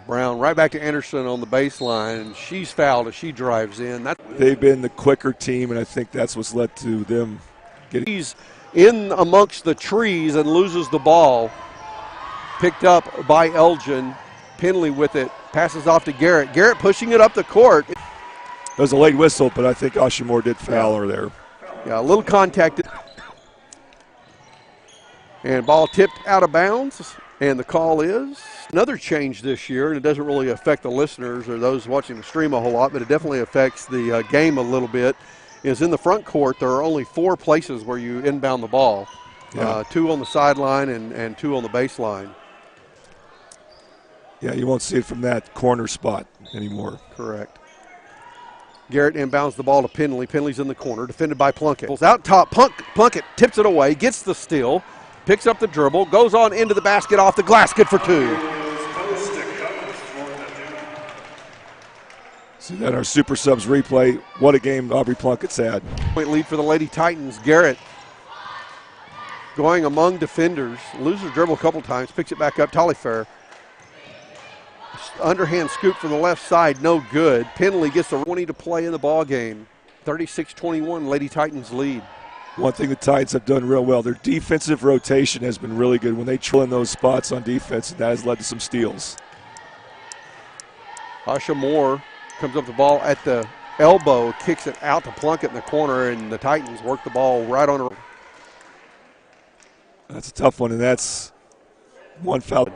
Brown. Right back to Anderson on the baseline. She's fouled as she drives in. They've been the quicker team, and I think that's what's led to them getting. He's in amongst the trees and loses the ball. Picked up by Elgin. Penley with it. Passes off to Garrett. Garrett pushing it up the court. It was a late whistle, but I think Oshimore did foul her there. Yeah, a little contact. And ball tipped out of bounds. And the call is another change this year, and it doesn't really affect the listeners or those watching the stream a whole lot, but it definitely affects the game a little bit, is in the front court there are only 4 places where you inbound the ball. Yeah. 2 on the sideline and 2 on the baseline. Yeah, you won't see it from that corner spot anymore. Correct. Garrett inbounds the ball to Penley. Penley's in the corner, defended by Plunkett. Pulls out top. Plunkett tips it away, gets the steal, picks up the dribble, goes on into the basket off the glass. Good for two. See that our Super Subs replay. What a game Aubrey Plunkett's had. Point lead for the Lady Titans. Garrett going among defenders. Loses dribble a couple times, picks it back up. Talifair. Underhand scoop from the left side, no good. Penley gets the 20 to play in the ball game. 36-21, Lady Titans lead. One thing the Titans have done real well, their defensive rotation has been really good when they trill in those spots on defense, and that has led to some steals. Asha Moore comes up the ball at the elbow, kicks it out to Plunkett in the corner, and the Titans work the ball right on her. That's a tough one, and that's one foul.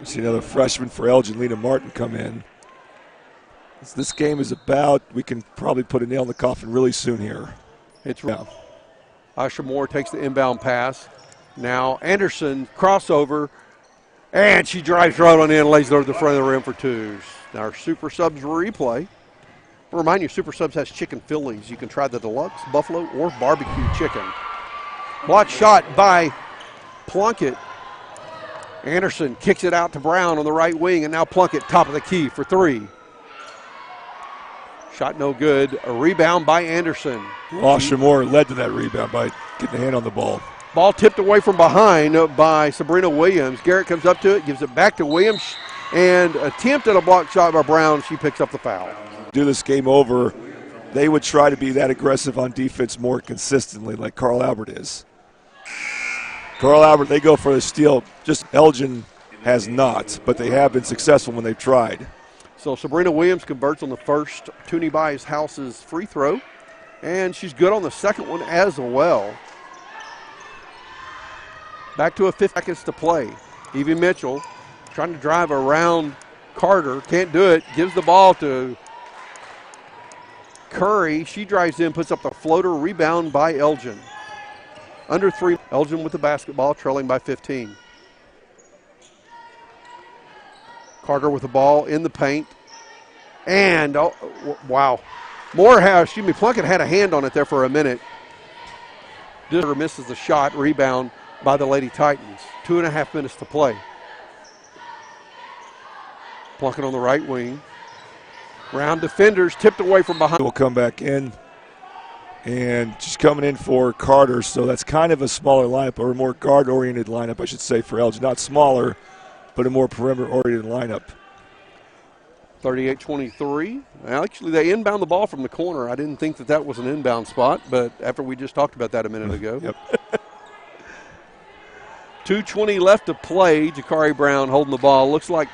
We see another freshman for Elgin, Lena Martin, come in. This game is about, we can probably put a nail in the coffin really soon here. It's rough. Asha Moore takes the inbound pass. Now Anderson, crossover, and she drives right on in, lays it over the front of the rim for twos. Now our Super Subs replay. I'll remind you, Super Subs has chicken Phillies. You can try the deluxe, buffalo, or barbecue chicken. Blocked shot by Plunkett. Anderson kicks it out to Brown on the right wing, and now Plunkett top of the key for three. Shot no good. A rebound by Anderson. Asha Moore led to that rebound by getting a hand on the ball. Ball tipped away from behind by Sabrina Williams. Garrett comes up to it, gives it back to Williams, and attempted a block shot by Brown. She picks up the foul. Do this game over, they would try to be that aggressive on defense more consistently like Carl Albert is. Carl Albert, they go for the steal. Just Elgin has not, but they have been successful when they've tried. So Sabrina Williams converts on the first Toonie Buys House's free throw, and she's good on the second one as well. Back to 5 seconds to play. Evie Mitchell trying to drive around Carter, can't do it, gives the ball to Curry. She drives in, puts up the floater, rebound by Elgin. Under three, Elgin with the basketball, trailing by 15. Carter with the ball in the paint. And, oh, wow. Plunkett had a hand on it there for a minute. Carter misses the shot, rebound by the Lady Titans. 2.5 minutes to play. Plunkett on the right wing. Round defenders, tipped away from behind. Will come back in. And she's coming in for Carter, so that's kind of a smaller lineup, or a more guard-oriented lineup, I should say, for Elgin. Not smaller, but a more perimeter-oriented lineup. 38-23. Actually, they inbound the ball from the corner. I didn't think that was an inbound spot, but after we just talked about that a minute ago. Yep. 2:20 left to play. Jakari Brown holding the ball. Looks like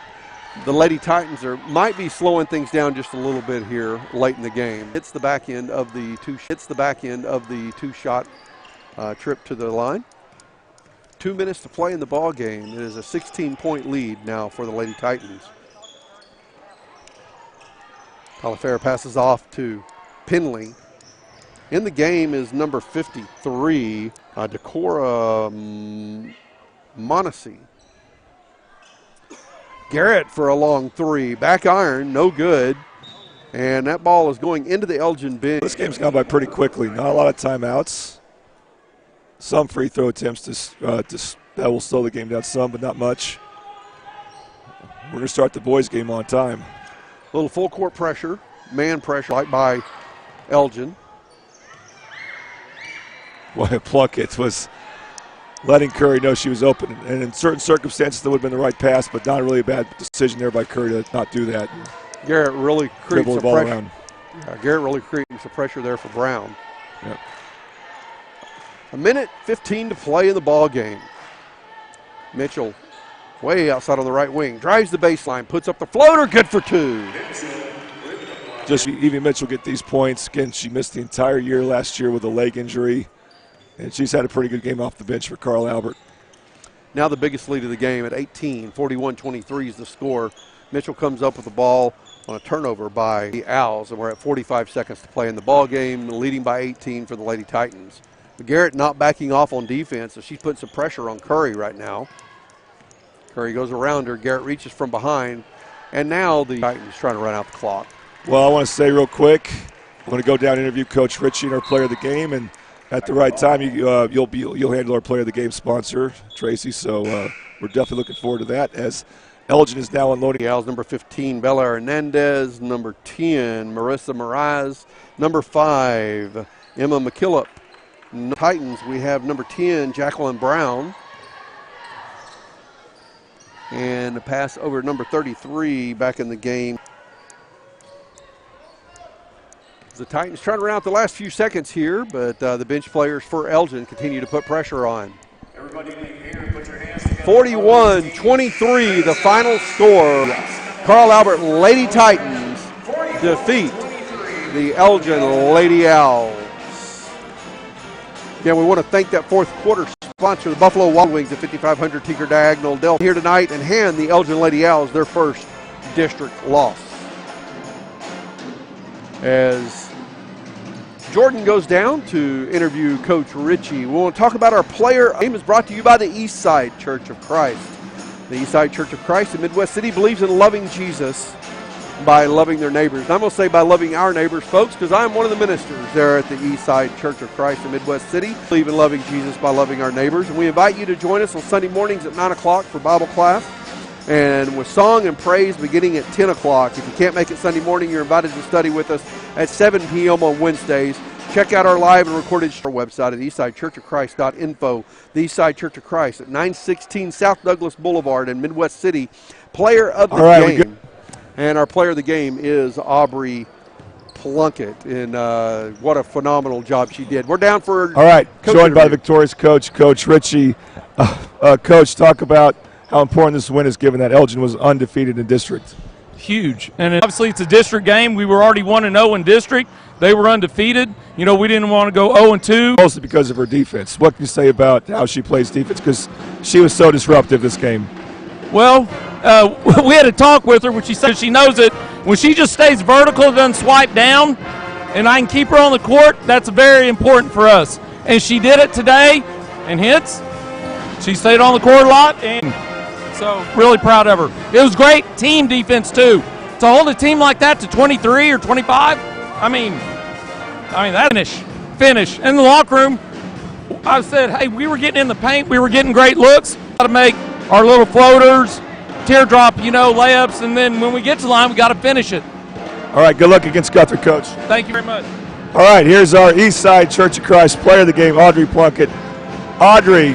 the Lady Titans might be slowing things down just a little bit here late in the game. Hits the back end of the two-shot trip to the line. 2 minutes to play in the ball game. It is a 16-point lead now for the Lady Titans. Talifair passes off to Penley. In the game is number 53, Decora Monacy. Garrett for a long three. Back iron, no good. And that ball is going into the Elgin bench. This game's gone by pretty quickly. Not a lot of timeouts. Some free throw attempts that will slow the game down some, but not much. We're going to start the boys' game on time. A little full court pressure, man pressure, right by Elgin. Boy, Plunkett was letting Curry know she was open. And in certain circumstances, that would have been the right pass, but not really a bad decision there by Curry to not do that. Garrett really creates some pressure. Around. Garrett really creates some pressure there for Brown. Yep. 1:15 to play in the ball game. Mitchell way outside on the right wing. Drives the baseline, puts up the floater, good for two. Just Evie Mitchell get these points. Again, she missed the entire year last year with a leg injury. And she's had a pretty good game off the bench for Carl Albert. Now the biggest lead of the game at 18, 41-23 is the score. Mitchell comes up with the ball on a turnover by the Owls, and we're at 45 seconds to play in the ball game, leading by 18 for the Lady Titans. But Garrett not backing off on defense, so she's putting some pressure on Curry right now. Curry goes around her. Garrett reaches from behind, and now the Titans trying to run out the clock. Well, I want to say real quick, I'm going to go down and interview Coach Ritchie and our player of the game, and at the right time, you'll handle our player of the game sponsor, Tracy. So we're definitely looking forward to that as Elgin is now unloading. Gals, number 15, Bella Hernandez. Number 10, Marissa Moraes. Number 5, Emma McKillop. Titans, we have number 10, Jacqueline Brown. And a pass over number 33 back in the game. The Titans trying to round out the last few seconds here, but the bench players for Elgin continue to put pressure on. 41-23, the final score. Carl Albert Lady Titans defeat the Elgin Lady Owls. Again, we want to thank that fourth quarter sponsor, the Buffalo Wild Wings at 5500 Tinker Diagonal Dell, here tonight and hand the Elgin Lady Owls their first district loss. As Jordan goes down to interview Coach Ritchie, we want to talk about our player. Game is brought to you by the Eastside Church of Christ. The Eastside Church of Christ in Midwest City believes in loving Jesus by loving their neighbors. And I'm going to say by loving our neighbors, folks, because I'm one of the ministers there at the Eastside Church of Christ in Midwest City. Believe in loving Jesus by loving our neighbors. And we invite you to join us on Sunday mornings at 9 o'clock for Bible class, and with song and praise beginning at 10 o'clock. If you can't make it Sunday morning, you're invited to study with us at 7 p.m. on Wednesdays. Check out our live and recorded website at eastsidechurchofchrist.info. The Eastside Church of Christ at 916 South Douglas Boulevard in Midwest City. Player of the game. And our player of the game is Aubrey Plunkett. And what a phenomenal job she did. We're down for all right, joined by the victorious coach, Coach Ritchie. Coach, talk about how important this win is given that Elgin was undefeated in district. Huge. And obviously it's a district game. We were already 1-0 in district. They were undefeated. You know, we didn't want to go 0-2. Mostly because of her defense. What can you say about how she plays defense? Because she was so disruptive this game. Well, we had a talk with her when she said she knows it. When she just stays vertical, doesn't swipe down, and I can keep her on the court, that's very important for us. And she did it today, and hence, she stayed on the court a lot, and so really proud of her. It was great team defense, too. To hold a team like that to 23 or 25, I mean that finish. In the locker room, I said, hey, we were getting in the paint. We were getting great looks. Got to make our little floaters, teardrop, layups, and then when we get to the line, we got to finish it. All right, good luck against Guthrie, Coach. Thank you very much. All right, here's our Eastside Church of Christ player of the game, Audrey Plunkett. Audrey,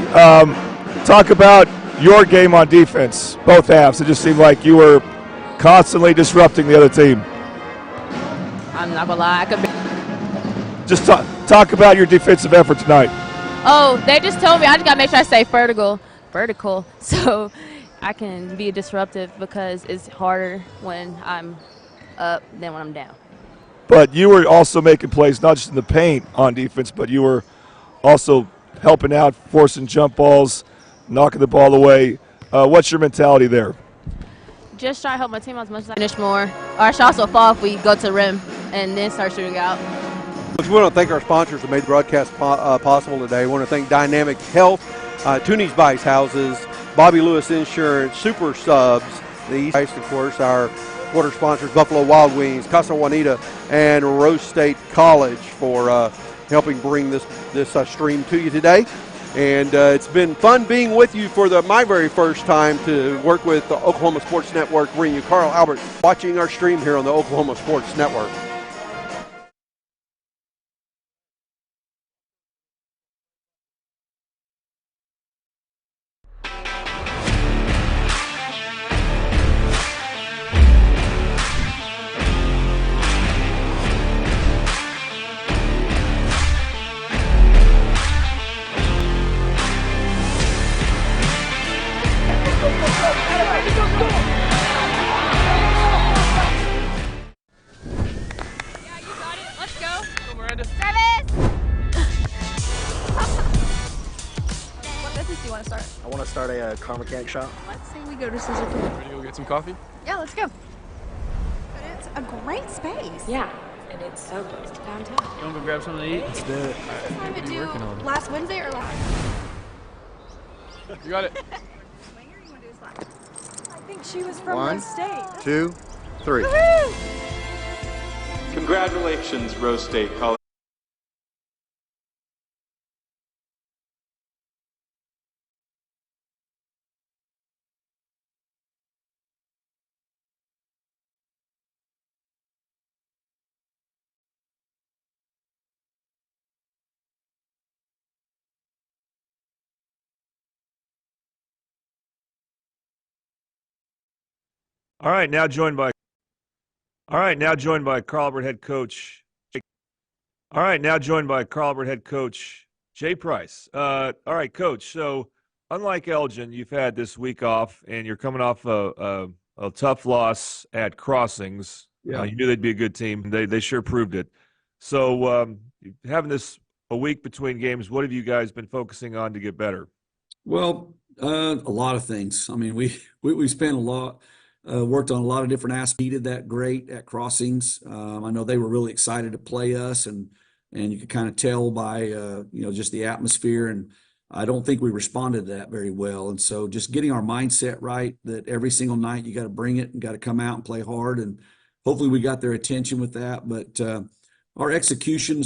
talk about your game on defense, both halves. It just seemed like you were constantly disrupting the other team. I'm not gonna lie, I could be. Just talk about your defensive effort tonight. Oh, they just told me I just gotta make sure I stay vertical, so I can be disruptive because it's harder when I'm up than when I'm down. But you were also making plays, not just in the paint on defense, but you were also helping out, forcing jump balls, knocking the ball away. What's your mentality there? Just try to help my team out as much as I finish more. Our shots will fall if we go to the rim and then start shooting out. We want to thank our sponsors that made the broadcast possible today. We want to thank Dynamic Health, Tooney's Vice Houses, Bobby Lewis Insurance, Super Subs, the East, of course, our quarter sponsors, Buffalo Wild Wings, Casa Juanita, and Rose State College for helping bring this stream to you today. And it's been fun being with you for my very first time to work with the Oklahoma Sports Network, bringing you Carl Albert, watching our stream here on the Oklahoma Sports Network. Car mechanic shop. Let's say we go to Scissor Food. Ready to go get some coffee? Yeah, let's go. But it's a great space. Yeah, and it's so close to downtown. You want to go grab something to eat? Let's do it. Time to do last Wednesday or last? You got it. I think she was from One, the state. 2, 3. Woohoo! Congratulations, Rose State College. All right, now joined by Carl Albert head coach. All right, now joined by Carl Albert head coach Jay Price. All right, coach. So, unlike Elgin, you've had this week off, and you're coming off a tough loss at Crossings. Yeah. You knew they'd be a good team. They sure proved it. So, having this a week between games, what have you guys been focusing on to get better? Well, a lot of things. I mean, we spent a lot, worked on a lot of different aspects. We did that great at Crossings. I know they were really excited to play us, and you could kind of tell by just the atmosphere. And I don't think we responded to that very well. And so, just getting our mindset right, that every single night you got to bring it and got to come out and play hard. And hopefully, we got their attention with that. But our execution